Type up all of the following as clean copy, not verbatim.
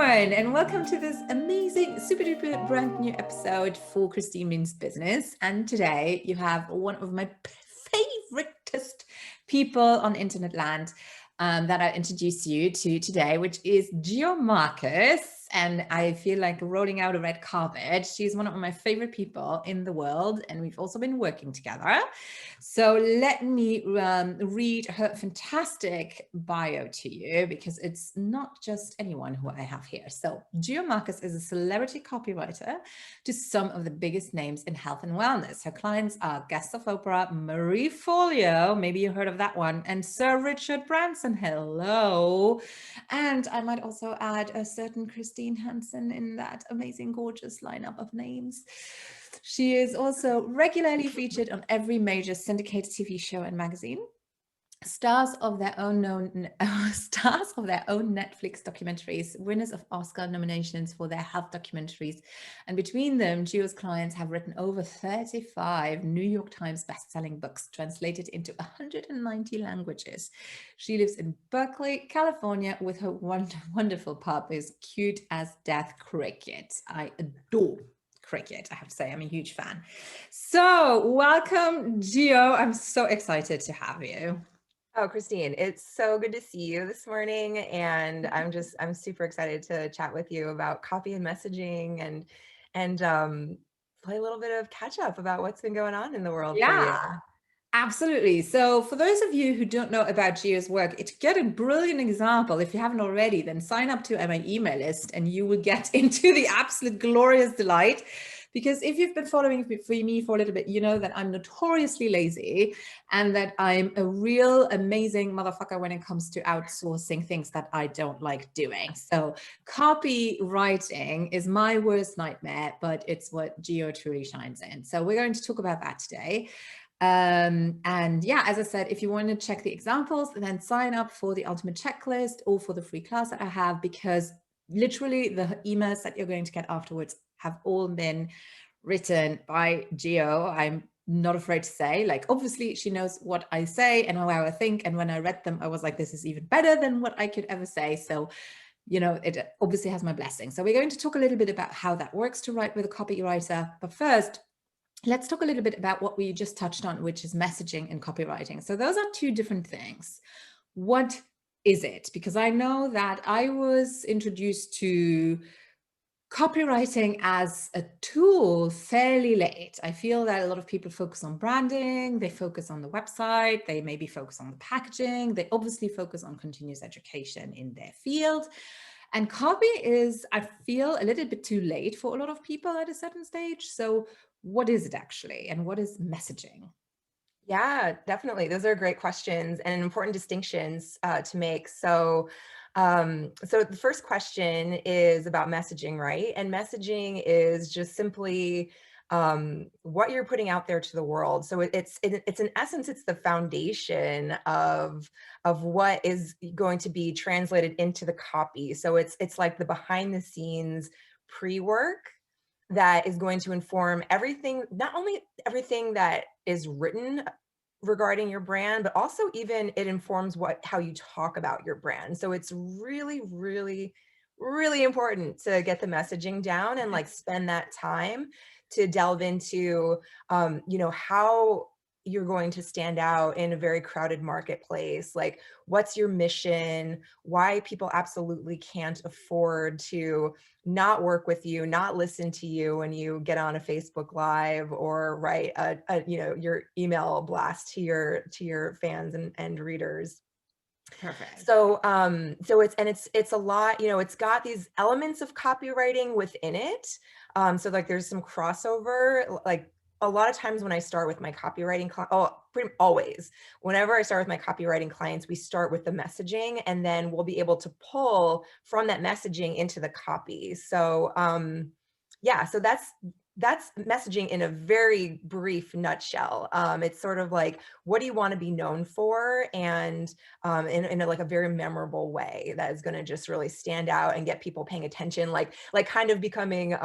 everyone, and welcome to this amazing, super duper brand new episode for Christine Means Business. And today you have one of my favoriteest people on internet land that I introduce you to today, which is Gio Marcus. And I feel like rolling out a red carpet. She's one of my favorite people in the world, and we've also been working together. So let me read her fantastic bio to you, because it's not just anyone who I have here. So Gio Marcus is a celebrity copywriter to some of the biggest names in health and wellness. Her clients are guests of Oprah, Marie Forleo, maybe you heard of that one, and Sir Richard Branson. Hello. And I might also add a certain Hansen in that amazing, gorgeous lineup of names. She is also regularly featured on every major syndicated TV show and magazine. Stars of their own Netflix documentaries, winners of Oscar nominations for their health documentaries. And between them, Gio's clients have written over 35 New York Times bestselling books translated into 190 languages. She lives in Berkeley, California, with her wonderful puppies, cute as death cricket. I adore cricket, I have to say. I'm a huge fan. So welcome, Gio. I'm so excited to have you. Oh, Christine, it's so good to see you this morning. And I'm super excited to chat with you about copy and messaging and play a little bit of catch up about what's been going on in the world for you. Absolutely. So for those of you who don't know about Gio's work, to get a brilliant example, if you haven't already, then sign up to my email list and you will get into the absolute glorious delight. Because if you've been following me for a little bit, you know that I'm notoriously lazy and that I'm a real amazing motherfucker when it comes to outsourcing things that I don't like doing. So copywriting is my worst nightmare, but it's what Gio truly shines in. So we're going to talk about that today. And yeah, as I said, if you want to check the examples, then sign up for the ultimate checklist or for the free class that I have, because literally the emails that you're going to get afterwards have all been written by Gio. I'm not afraid to say, like, obviously she knows what I say and how I think. And when I read them, I was like, this is even better than what I could ever say. So, you know, it obviously has my blessing. So we're going to talk a little bit about how that works to write with a copywriter. But first, let's talk a little bit about what we just touched on, which is messaging and copywriting. So those are two different things. What is it? Because I know that I was introduced to copywriting as a tool fairly late. I feel that a lot of people focus on branding, they focus on the website, they maybe focus on the packaging, they obviously focus on continuous education in their field. And copy is, I feel, a little bit too late for a lot of people at a certain stage. So what is it actually? And what is messaging? Yeah, definitely. Those are great questions and important distinctions to make. So the first question is about messaging, right? And messaging is just simply what you're putting out there to the world. So it's in essence, it's the foundation of what is going to be translated into the copy. So it's like the behind the scenes pre-work that is going to inform everything, not only everything that is written regarding your brand, but also even it informs how you talk about your brand. So it's really, really, really important to get the messaging down and like spend that time to delve into, how you're going to stand out in a very crowded marketplace. Like, what's your mission? Why people absolutely can't afford to not work with you, not listen to you when you get on a Facebook Live or write your email blast to your fans and readers. Perfect. So it's a lot, it's got these elements of copywriting within it. So like there's some crossover, like a lot of times when I start with my copywriting pretty always, whenever I start with my copywriting clients, we start with the messaging and then we'll be able to pull from that messaging into the copy. So so that's messaging in a very brief nutshell. It's sort of like, what do you want to be known for? And in a very memorable way that is going to just really stand out and get people paying attention, like kind of becoming,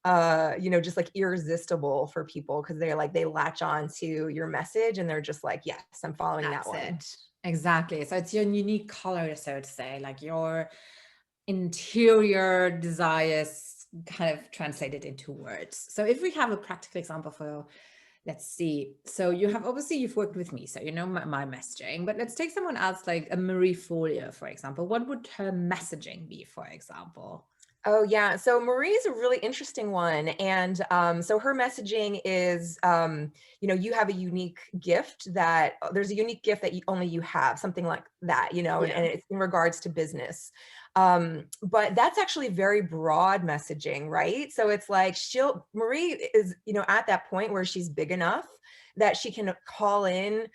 just like irresistible for people, because they latch on to your message and they're just like, yes, I'm following that one. Exactly. So it's your unique color, so to say, like your interior desires kind of translated into words. So if we have a practical example for, let's see. So you have, obviously you've worked with me, so you know my messaging, but let's take someone else like a Marie Forleo, for example. What would her messaging be, for example? Oh yeah. So Marie is a really interesting one. And so her messaging is, you have a unique gift that there's a unique gift that only you have, something like that, and it's in regards to business. But that's actually very broad messaging, right? So it's like Marie is, at that point where she's big enough that she can call in,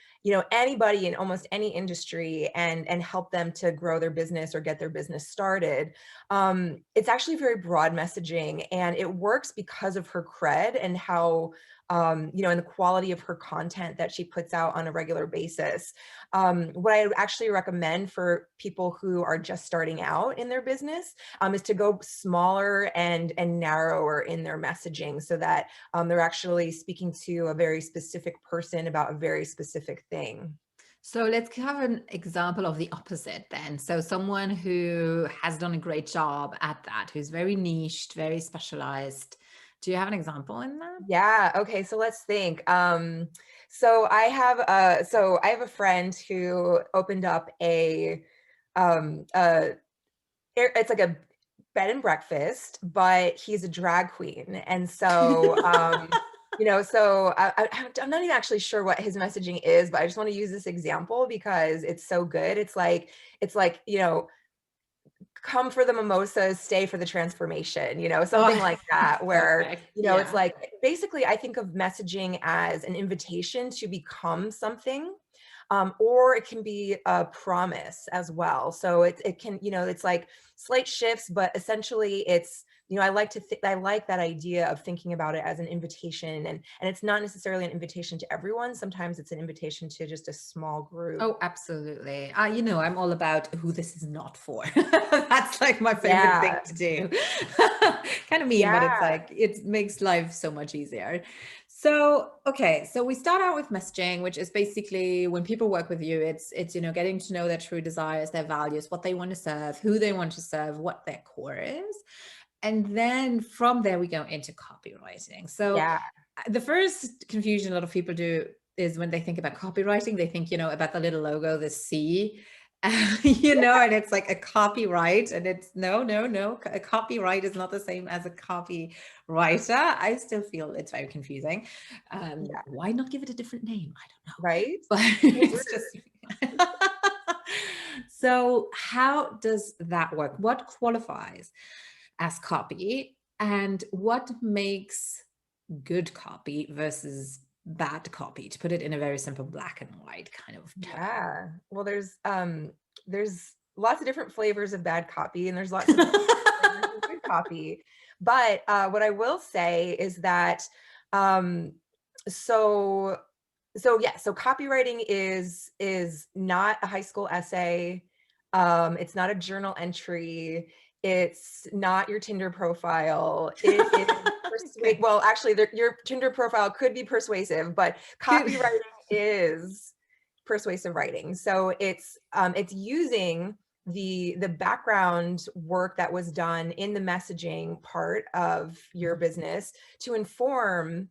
anybody in almost any industry and help them to grow their business or get their business started. It's actually very broad messaging, and it works because of her cred and how, and the quality of her content that she puts out on a regular basis. What I actually recommend for people who are just starting out in their business is to go smaller and narrower in their messaging, so that they're actually speaking to a very specific person about a very specific thing. So let's have an example of the opposite then. So someone who has done a great job at that, who's very niched, very specialized. Do you have an example in that? Yeah. Okay. So let's think. So I have a friend who opened up um, uh, it's like a bed and breakfast, but he's a drag queen. And so, I'm not even actually sure what his messaging is, but I just want to use this example because it's so good. It's like, come for the mimosas, stay for the transformation, something Oh, like that, where, perfect. it's Yeah. like, basically, I think of messaging as an invitation to become something, or it can be a promise as well. So it can, it's like slight shifts, but essentially it's, I like that idea of thinking about it as an invitation, and it's not necessarily an invitation to everyone. Sometimes it's an invitation to just a small group. Oh, absolutely. I'm all about who this is not for. That's like my favorite thing Yeah. to do. Kind of mean, but it's Yeah. like, it makes life so much easier. So, okay. So we start out with messaging, which is basically when people work with you, it's, getting to know their true desires, their values, what they want to serve, who they want to serve, what their core is. And then from there, we go into copywriting. So Yeah. the first confusion a lot of people do is when they think about copywriting, they think, about the little logo, the C, and it's like a copyright, and it's no. A copyright is not the same as a copywriter. I still feel it's very confusing. Yeah. Why not give it a different name? I don't know, Right? but So it's weird. just. So how does that work? What qualifies as copy, and what makes good copy versus bad copy, to put it in a very simple black and white kind of Yeah. Well, there's lots of different flavors of bad copy, and there's lots of flavors of good copy. But what I will say is that um, so so copywriting is not a high school essay. It's not a journal entry. It's not your Tinder profile. It is Okay. well, actually, your Tinder profile could be persuasive, but Good. copywriting is persuasive writing. So it's using the background work that was done in the messaging part of your business to inform,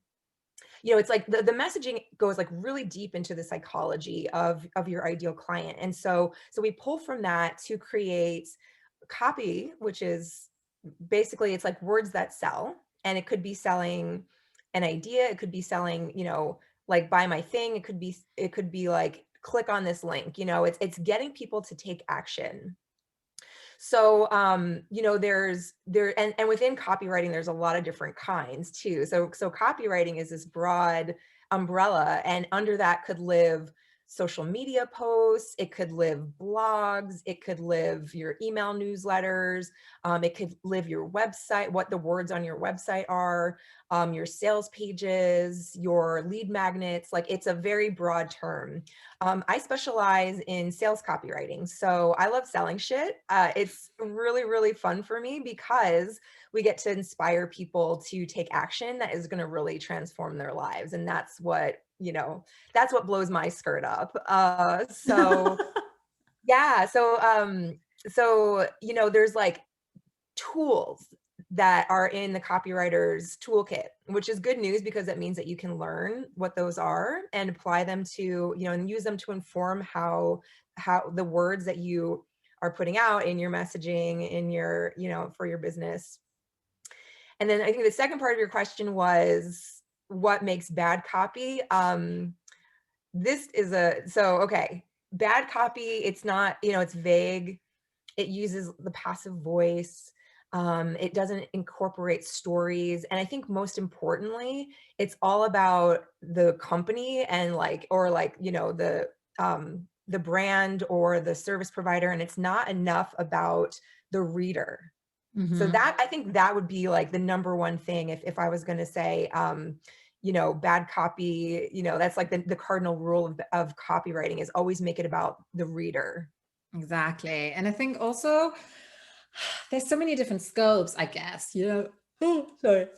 it's like the messaging goes like really deep into the psychology of your ideal client. And so we pull from that to create copy, which is basically, it's like words that sell. And it could be selling an idea, it could be selling, like buy my thing, it could be like click on this link, it's getting people to take action. So, and within copywriting, there's a lot of different kinds too. So copywriting is this broad umbrella, and under that could live social media posts, it could live blogs, it could live your email newsletters, it could live your website, what the words on your website are, your sales pages, your lead magnets. Like, it's a very broad term. I specialize in sales copywriting. So I love selling shit. It's really, really fun for me because we get to inspire people to take action that is going to really transform their lives. And that's what blows my skirt up. Yeah. So there's like tools that are in the copywriter's toolkit, which is good news because it means that you can learn what those are and apply them to, and use them to inform how the words that you are putting out in your messaging, in your, for your business. And then I think the second part of your question was what makes bad copy. Okay, bad copy, it's not, it's vague. It uses the passive voice. It doesn't incorporate stories. And I think most importantly, it's all about the company and the brand or the service provider. And it's not enough about the reader. So that, I think that would be like the number one thing. If I was going to say, bad copy, that's like the cardinal rule of copywriting is always make it about the reader. Exactly. And I think also there's so many different scopes, I guess, Oh, sorry.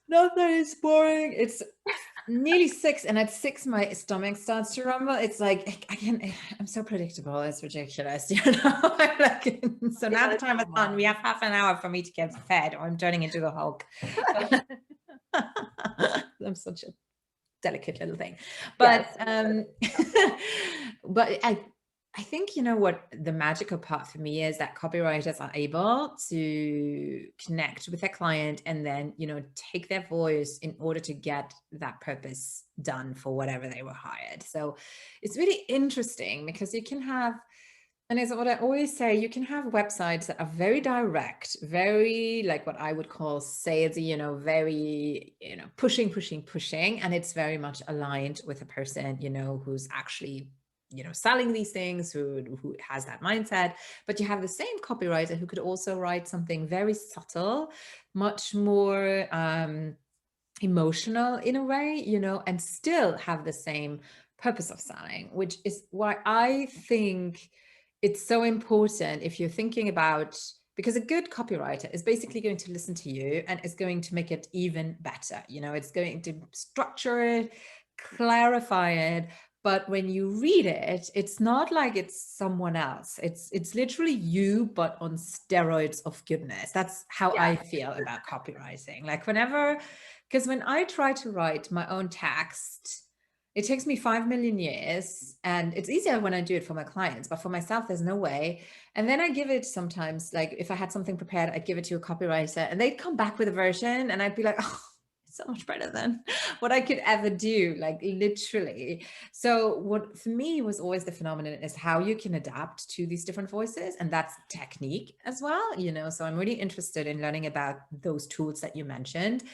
Not that it's boring. It's nearly 6, and at 6 my stomach starts to rumble. It's like I'm so predictable. It's ridiculous. So now the time is on. We have half an hour for me to get fed, or I'm turning into the Hulk. I'm such a delicate little thing. But yes. But I think, what the magical part for me is that copywriters are able to connect with their client and then, take their voice in order to get that purpose done for whatever they were hired. So it's really interesting because you can have, and it's what I always say, you can have websites that are very direct, very like what I would call salesy, very, pushing. And it's very much aligned with a person, who's actually selling these things, who has that mindset. But you have the same copywriter who could also write something very subtle, much more emotional in a way, and still have the same purpose of selling, which is why I think it's so important if you're thinking about, because a good copywriter is basically going to listen to you and is going to make it even better. It's going to structure it, clarify it. But when you read it, it's not like it's someone else. It's literally you, but on steroids of goodness. That's how I feel about copywriting. Like because when I try to write my own text, it takes me 5 million years, and it's easier when I do it for my clients, but for myself, there's no way. And then I give it sometimes, like if I had something prepared, I'd give it to a copywriter and they'd come back with a version and I'd be like, oh, so much better than what I could ever do, like literally. So what for me was always the phenomenon is how you can adapt to these different voices, and that's technique as well, so I'm really interested in learning about those tools that you mentioned.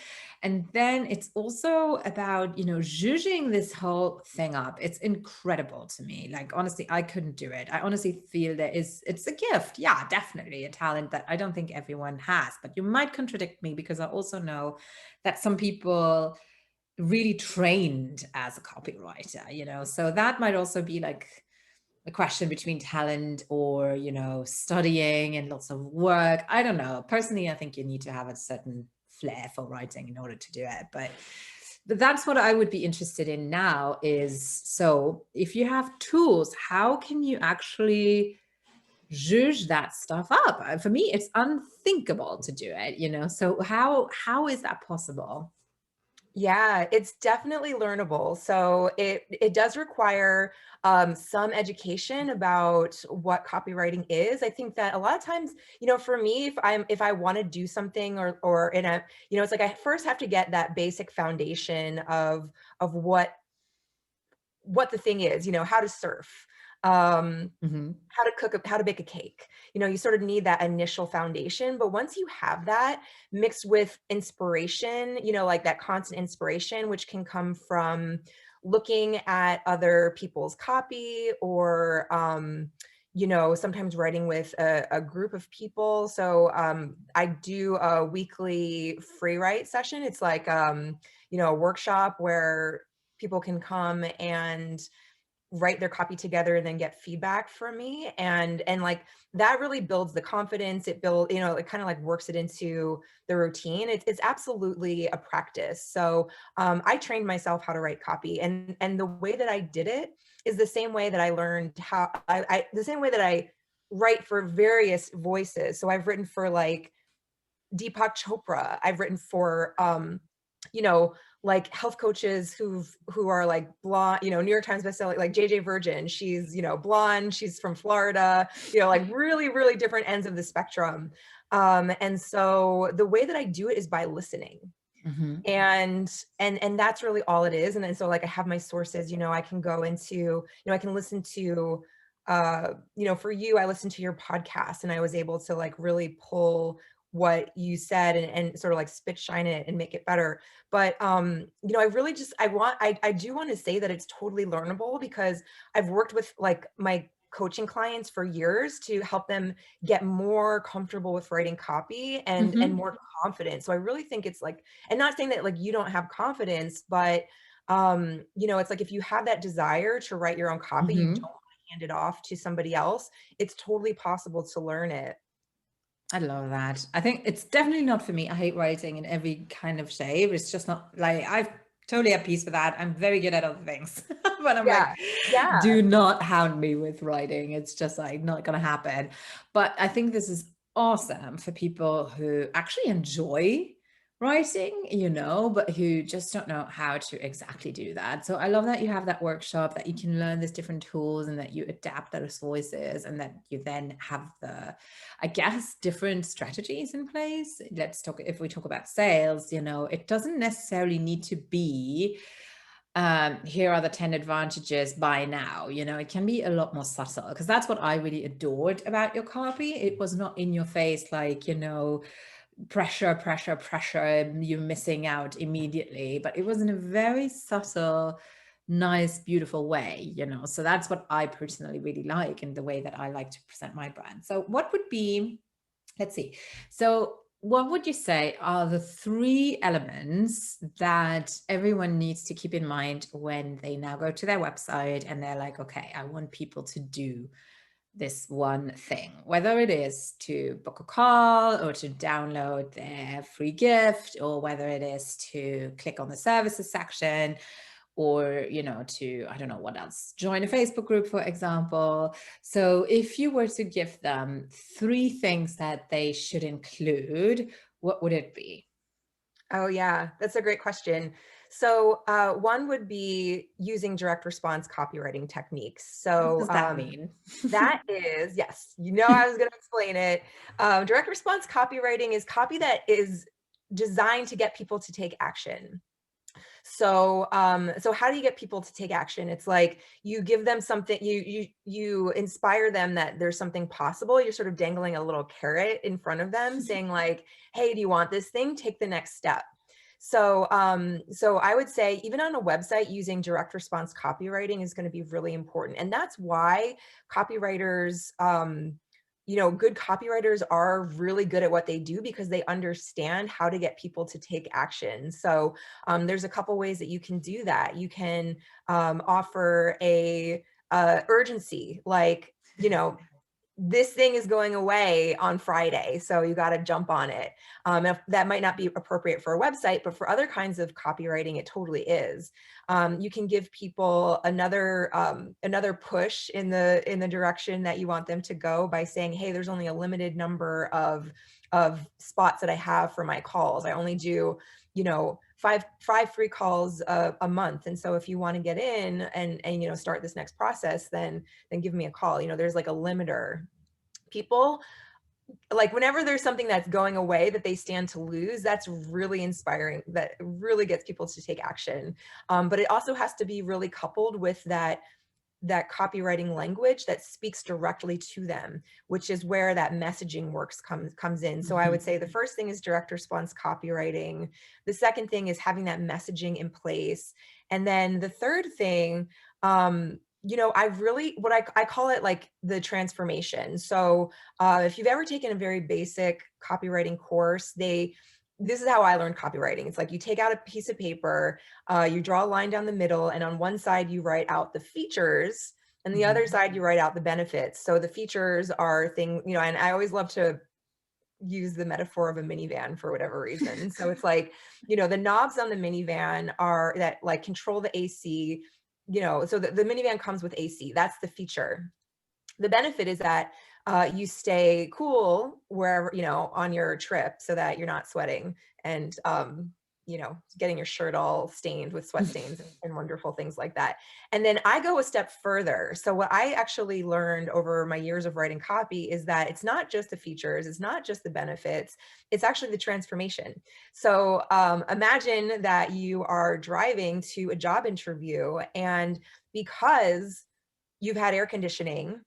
And then it's also about, zhuzhing this whole thing up. It's incredible to me. Like, honestly, I couldn't do it. I honestly feel it's a gift. Yeah, definitely a talent that I don't think everyone has, but you might contradict me because I also know that some people really trained as a copywriter, so that might also be like a question between talent or, studying and lots of work. I don't know. Personally, I think you need to have a certain flair for writing in order to do it. But that's what I would be interested in now is, so if you have tools, how can you actually zhuzh that stuff up? For me, it's unthinkable to do it, so how is that possible? Yeah, it's definitely learnable. So it does require some education about what copywriting is. I think that a lot of times, for me, if I want to do something or in a, it's like I first have to get that basic foundation of what the thing is, how to surf, how to cook, how to bake a cake. You sort of need that initial foundation. But once you have that mixed with inspiration, like that constant inspiration, which can come from looking at other people's copy or, sometimes writing with a group of people. So I do a weekly free write session. It's like, a workshop where people can come and write their copy together and then get feedback from me. And like that really builds the confidence. It builds, it kind of like works it into the routine. It's absolutely a practice. So I trained myself how to write copy, and the way that I did it is the same way that I learned how the same way that I write for various voices. So I've written for like Deepak Chopra. I've written for, you know, like health coaches who are like blonde, you know, New York Times bestselling, like JJ Virgin. She's, you know, blonde. She's from Florida. You know, like really, really different ends of the spectrum. And so the way that I do it is by listening. Mhm. And that's really all it is. And then so like I have my sources, you know, I can go into, you know, I can listen to, you know, for you, I listened to your podcast and I was able to like really pull what you said and sort of like spit shine it and make it better. But you know, I really just I do want to say that it's totally learnable, because I've worked with like my coaching clients for years to help them get more comfortable with writing copy and Mhm. more confident. So I really think it's like, and not saying that like you don't have confidence, but you know, it's like if you have that desire to write your own copy, you don't Mhm. want to hand it off to somebody else, it's totally possible to learn it. I love that. I think it's definitely not for me. I hate writing in every kind of shape. It's just not like I've totally at peace with that. I'm very good at other things. But I'm Yeah. like, Yeah. do not hound me with writing. It's just like not gonna happen. But I think this is awesome for people who actually enjoy writing, you know, but who just don't know how to exactly do that. So I love that you have that workshop, that you can learn these different tools and that you adapt those voices, and that you then have the, I guess, different strategies in place. Let's talk, if we talk about sales, you know, it doesn't necessarily need to be, here are the 10 advantages, buy now. You know, it can be a lot more subtle, because that's what I really adored about your copy. It was not in your face, like, you know, pressure, pressure, pressure, you're missing out immediately, but it was in a very subtle, nice, beautiful way, you know. So that's what I personally really like, and the way that I like to present my brand. So what would be, let's see, so what would you say are the 3 elements that everyone needs to keep in mind when they now go to their website and they're like, okay, I want people to do this one thing, whether it is to book a call or to download their free gift, or whether it is to click on the services section, or, you know, to, I don't know what else, join a Facebook group, for example. So if you were to give them 3 things that they should include, what would it be? Oh yeah, that's a great question. So one would be using direct response copywriting techniques. What So does that mean? that is, yes, you know, I was going to explain it. Direct response copywriting is copy that is designed to get people to take action. So, so how do you get people to take action? It's like you give them something, you inspire them that there's something possible. You're sort of dangling a little carrot in front of them, saying like, "Hey, do you want this thing? Take the next step." So, so I would say even on a website, using direct response copywriting is going to be really important, and that's why copywriters, you know, good copywriters are really good at what they do, because they understand how to get people to take action. So there's a couple ways that you can do that. You can offer a urgency, like, you know, this thing is going away on Friday, so you got to jump on it. If that might not be appropriate for a website, but for other kinds of copywriting, it totally is. You can give people another push in the direction that you want them to go by saying, "Hey, there's only a limited number of spots that I have for my calls. I only do, you know, five free calls a month, and so if you want to get in and you know, start this next process, then give me a call." You know, there's like a limiter. People like whenever there's something that's going away that they stand to lose, that's really inspiring. That really gets people to take action. But it also has to be really coupled with that copywriting language that speaks directly to them, which is where that messaging works comes in. So I would say the first thing is direct response copywriting. The second thing is having that messaging in place. And then the third thing, you know, I really, what I call it like the transformation. So if you've ever taken a very basic copywriting course, this is how I learned copywriting. It's like you take out a piece of paper, you draw a line down the middle, and on one side you write out the features, and the other side you write out the benefits. So the features are things, you know, and I always love to use the metaphor of a minivan for whatever reason. So it's like, you know, the knobs on the minivan are that like control the AC, you know, so the minivan comes with AC. That's the feature. The benefit is that you stay cool wherever, on your trip so that you're not sweating and, getting your shirt all stained with sweat stains and wonderful things like that. And then I go a step further. So what I actually learned over my years of writing copy is that it's not just the features, it's not just the benefits, it's actually the transformation. So imagine that you are driving to a job interview, and because you've had air conditioning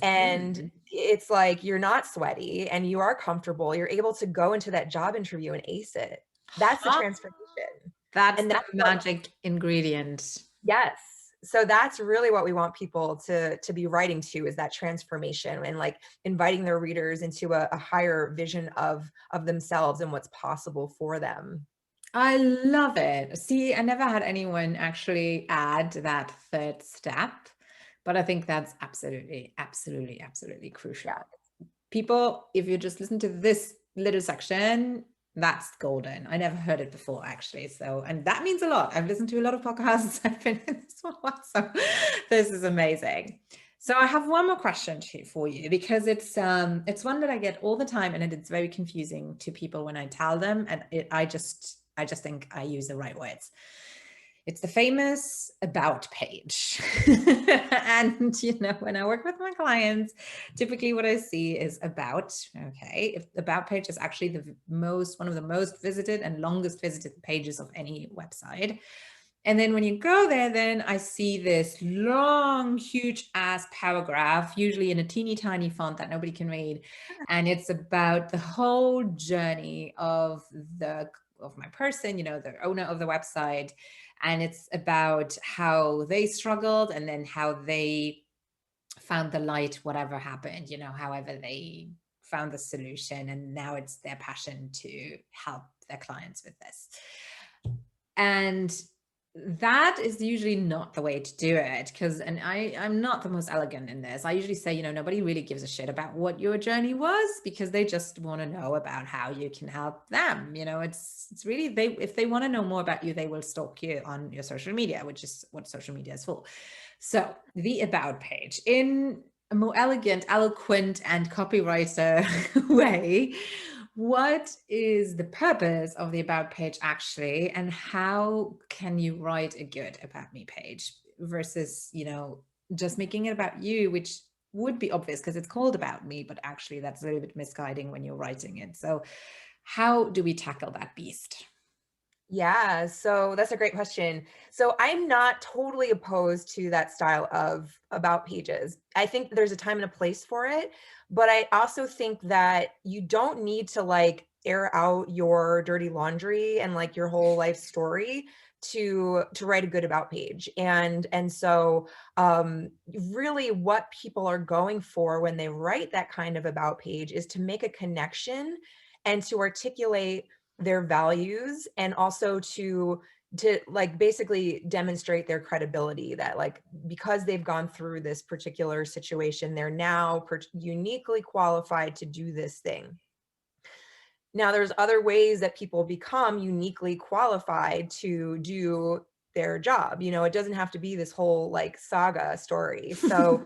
and Mhm. it's like you're not sweaty and you are comfortable, you're able to go into that job interview and ace it. That's the Ah, transformation. that's And the that's what, magic ingredient. yes. So that's really what we want people to be writing to, is that transformation and like inviting their readers into a higher vision of themselves and what's possible for them. I love it. See, I never had anyone actually add that third step, but I think that's absolutely, absolutely, absolutely Yeah. crucial. People, if you just listen to this little section, that's golden. I never heard it before, actually. So, and that means a lot. I've listened to a lot of podcasts. I've been in this one, so this is amazing. So I have one more question for you, because it's one that I get all the time, and it's very confusing to people when I tell them, and I just think I use the right words. It's the famous about page. And, when I work with my clients, typically what I see is about, okay, if the about page is actually one of the most visited and longest visited pages of any website. And then when you go there, then I see this long, huge ass paragraph, usually in a teeny tiny font that nobody can read. And it's about the whole journey of my person, the owner of the website. And it's about how they struggled and then how they found the light, whatever happened, however they found the solution. And now it's their passion to help their clients with this. And that is usually not the way to do it, and I'm not the most elegant in this. I usually say, nobody really gives a shit about what your journey was, because they just want to know about how you can help them. It's really, if they want to know more about you, they will stalk you on your social media, which is what social media is for. So the about page, in a more elegant, eloquent, and copywriter way, what is the purpose of the about page actually, and how can you write a good about me page versus, just making it about you, which would be obvious because it's called about me, but actually that's a little bit misguiding when you're writing it. So how do we tackle that beast? Yeah, so that's a great question. So I'm not totally opposed to that style of about pages. I think there's a time and a place for it, but I also think that you don't need to like air out your dirty laundry and like your whole life story to write a good about page. And so really what people are going for when they write that kind of about page is to make a connection and to articulate their values, and also to like basically demonstrate their credibility, that like because they've gone through this particular situation, they're now uniquely qualified to do this thing. Now there's other ways that people become uniquely qualified to do their job. It doesn't have to be this whole like saga story. So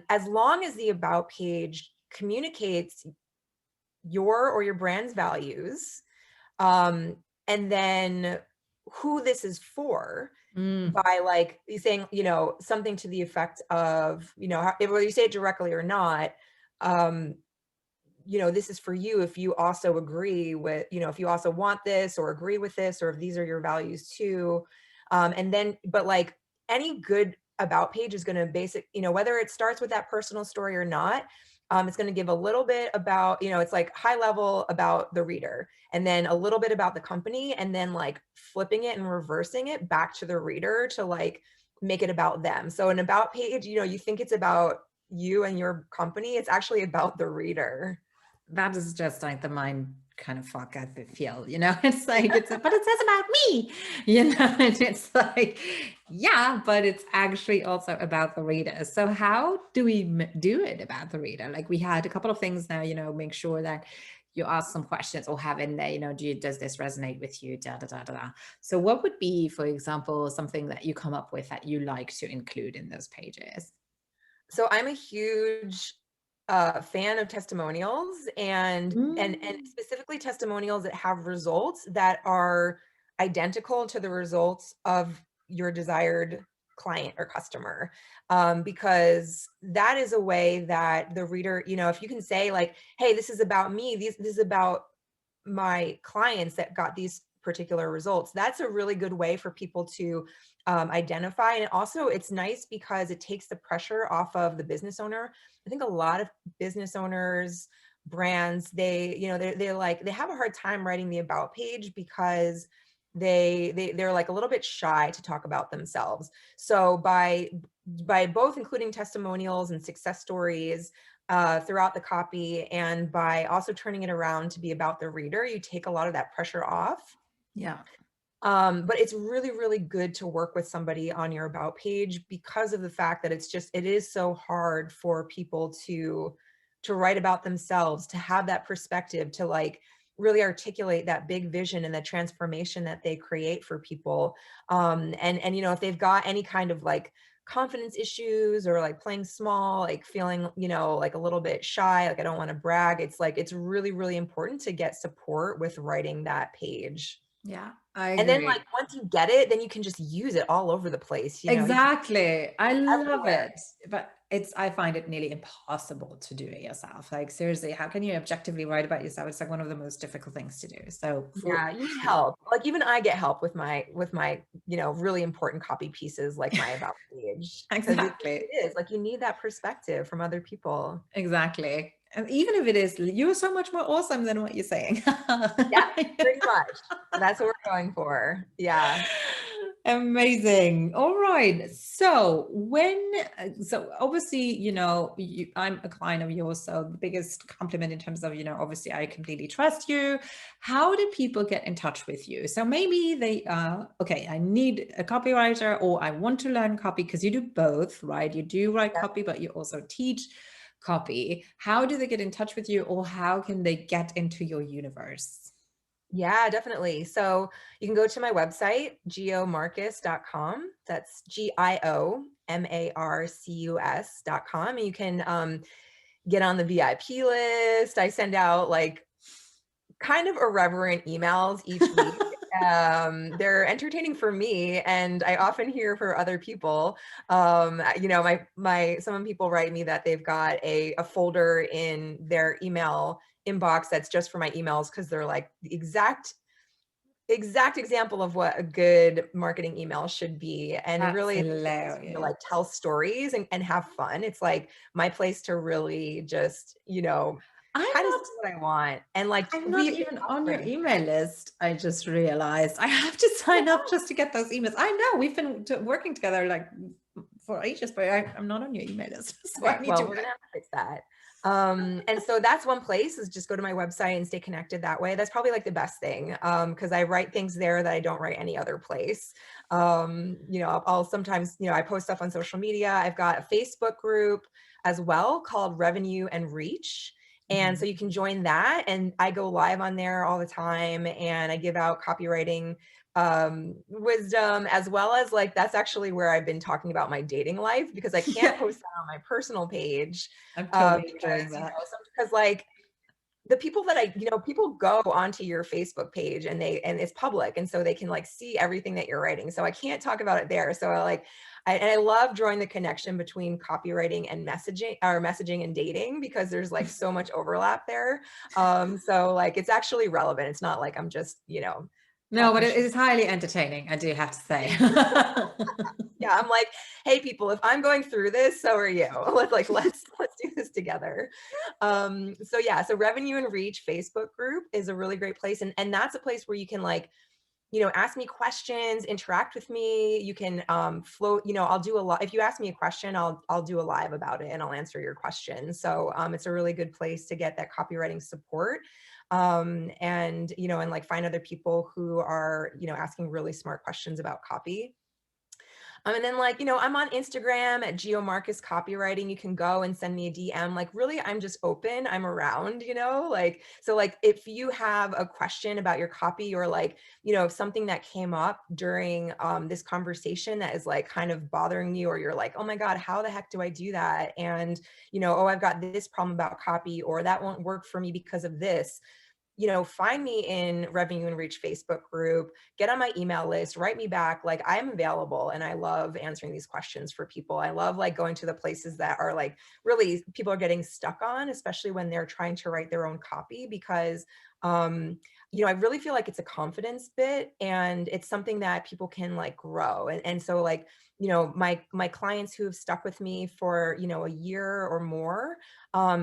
as long as the about page communicates your or your brand's values, and then who this is for, by like you saying, something to the effect of, whether you say it directly or not, um, this is for you if you also agree with, if you also want this or agree with this, or if these are your values too. And then, but like any good about page is going to whether it starts with that personal story or not, it's going to give a little bit about, it's like high level about the reader, and then a little bit about the company, and then like flipping it and reversing it back to the reader to like make it about them. So an about page, you think it's about you and your company, it's actually about the reader. That is just like the mind kind of fuck I feel, it's like, but it says about me, and it's like, yeah, but it's actually also about the reader. So how do we do it about the reader? Like, we had a couple of things now, make sure that you ask some questions or have in there, does this resonate with you, da, da, da, da, da. So what would be, for example, something that you come up with that you like to include in those pages? So I'm a huge fan of testimonials and Mm. specifically testimonials that have results that are identical to the results of your desired client or customer. Because that is a way that the reader, you know, if you can say like, hey, this is about me, this is about my clients that got these particular results, that's a really good way for people to identify. And also it's nice because it takes the pressure off of the business owner. I think a lot of business owners, brands, they, you know, they're like, they have a hard time writing the about page because they're like a little bit shy to talk about themselves. So by both including testimonials and success stories throughout the copy, and by also turning it around to be about the reader, you take a lot of that pressure off. Yeah. But it's really, really good to work with somebody on your about page because of the fact that it is so hard for people to write about themselves, to have that perspective, to like really articulate that big vision and the transformation that they create for people. And you know, if they've got any kind of like confidence issues or like playing small, like feeling, you know, like a little bit shy, like I don't want to brag, it's like, it's really, really important to get support with writing that page. Yeah, I And then like agree. once you get it, then you can just use it all over the place, you know, you can Exactly. I love everywhere. it. But I find it nearly impossible to do it yourself. Like, seriously, how can you objectively write about yourself? It's like one of the most difficult things to do. So, for Yeah, you need sure. help. Like even I get help with my, you know, really important copy pieces like my about page, because Exactly. it is like you need that perspective from other people. Exactly. And even if it is, you're so much more awesome than what you're saying. Yeah, pretty much. That's what we're going for. Yeah. Amazing. All right. So so obviously, I'm a client of yours. So the biggest compliment in terms of, obviously I completely trust you. How do people get in touch with you? So maybe they okay, I need a copywriter, or I want to learn copy, because you do both, right? You do write copy, but you also teach copy. How do they get in touch with you, or how can they get into your universe? Yeah, definitely. So you can go to my website, giomarcus.com. That's GIOMARCUS.com. And you can get on the VIP list. I send out like kind of irreverent emails each week. They're entertaining for me, and I often hear for other people. You know, some people write me that they've got a folder in their email inbox that's just for my emails, because they're like the exact example of what a good marketing email should be. And That's really it's just a place for me to hilarious. like tell stories and have fun. It's like my place to really just, you know, I'm kind of not say what I want and like I'm not be even on your copywriting. email list. I just realized I have to sign up just to get those emails. I know we've been working together like for ages, but I'm not on your email list. So I Okay, need well, to. we're gonna have to fix that. And so that's one place, is just go to my website and stay connected that way. That's probably like the best thing, because I write things there that I don't write any other place. You know, I'll sometimes, you know, I post stuff on social media. I've got a Facebook group as well called Revenue and Reach. And so Mhm. you can join that, and I go live on there all the time, and I give out copywriting wisdom, as well as like that's actually where I've been talking about my dating life, because I can't Yeah, post that on my personal page, I'm totally enjoying because you that. know because like the people that I, you know, people go onto your Facebook page and it's public, and so they can like see everything that you're writing, so I can't talk about it there. So I love drawing the connection between copywriting and messaging and dating, because there's like so much overlap there. So like it's actually relevant. It's not like I'm just, you know, No, but talking it shit. is highly entertaining, I do have to say. Yeah, I'm like, hey people, if I'm going through this, so are you. Let's do this together. So yeah, so Revenue and Reach Facebook group is a really great place. And that's a place where you can like, you know, ask me questions, interact with me. You can float, you know, I'll do a lot. If you ask me a question, I'll do a live about it and I'll answer your question. So it's a really good place to get that copywriting support. And, you know, and like find other people who are, you know, asking really smart questions about copy. And then like, I'm on Instagram at Gio Marcus Copywriting. You can go and send me a DM. Like really, I'm just open. I'm around, like, so like if you have a question about your copy or like, something that came up during this conversation that is like kind of bothering you, or you're like, oh my God, how the heck do I do that? And, oh, I've got this problem about copy, or that won't work for me because of this. Find me in Revenue and Reach Facebook group, get on my email list, write me back. Like I'm available and I love answering these questions for people. I love like going to the places that are like really people are getting stuck on, especially when they're trying to write their own copy, because I really feel like it's a confidence bit and it's something that people can like grow. And so like, my clients who have stuck with me for, a year or more,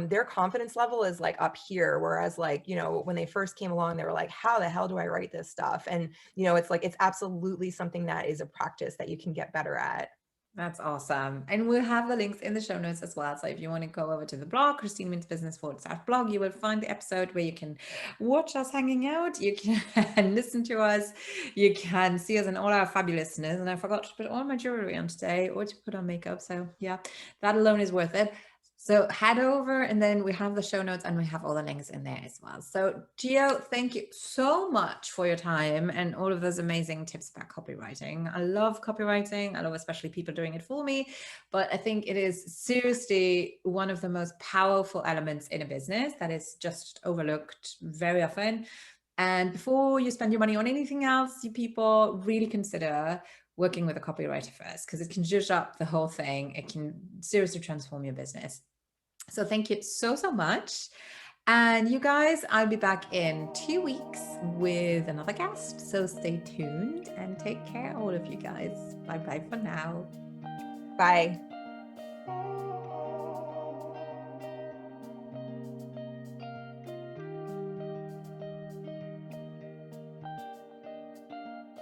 their confidence level is like up here. Whereas like, when they first came along, they were like, how the hell do I write this stuff? And, it's like, it's absolutely something that is a practice that you can get better at. That's awesome. And we'll have the links in the show notes as well. So if you want to go over to the blog, christinemeansbusiness.blog, you will find the episode where you can watch us hanging out. You can listen to us. You can see us and all our fabulousness. And I forgot to put all my jewelry on today or to put on makeup. So yeah, that alone is worth it. So head over and then we have the show notes and we have all the links in there as well. So Gio, thank you so much for your time and all of those amazing tips about copywriting. I love copywriting. I love especially people doing it for me, but I think it is seriously one of the most powerful elements in a business that is just overlooked very often. And before you spend your money on anything else, you people really consider working with a copywriter first, because it can zhuzh up the whole thing. It can seriously transform your business. So thank you so, so much. And you guys, I'll be back in 2 weeks with another guest. So stay tuned and take care, all of you guys. Bye-bye for now. Bye.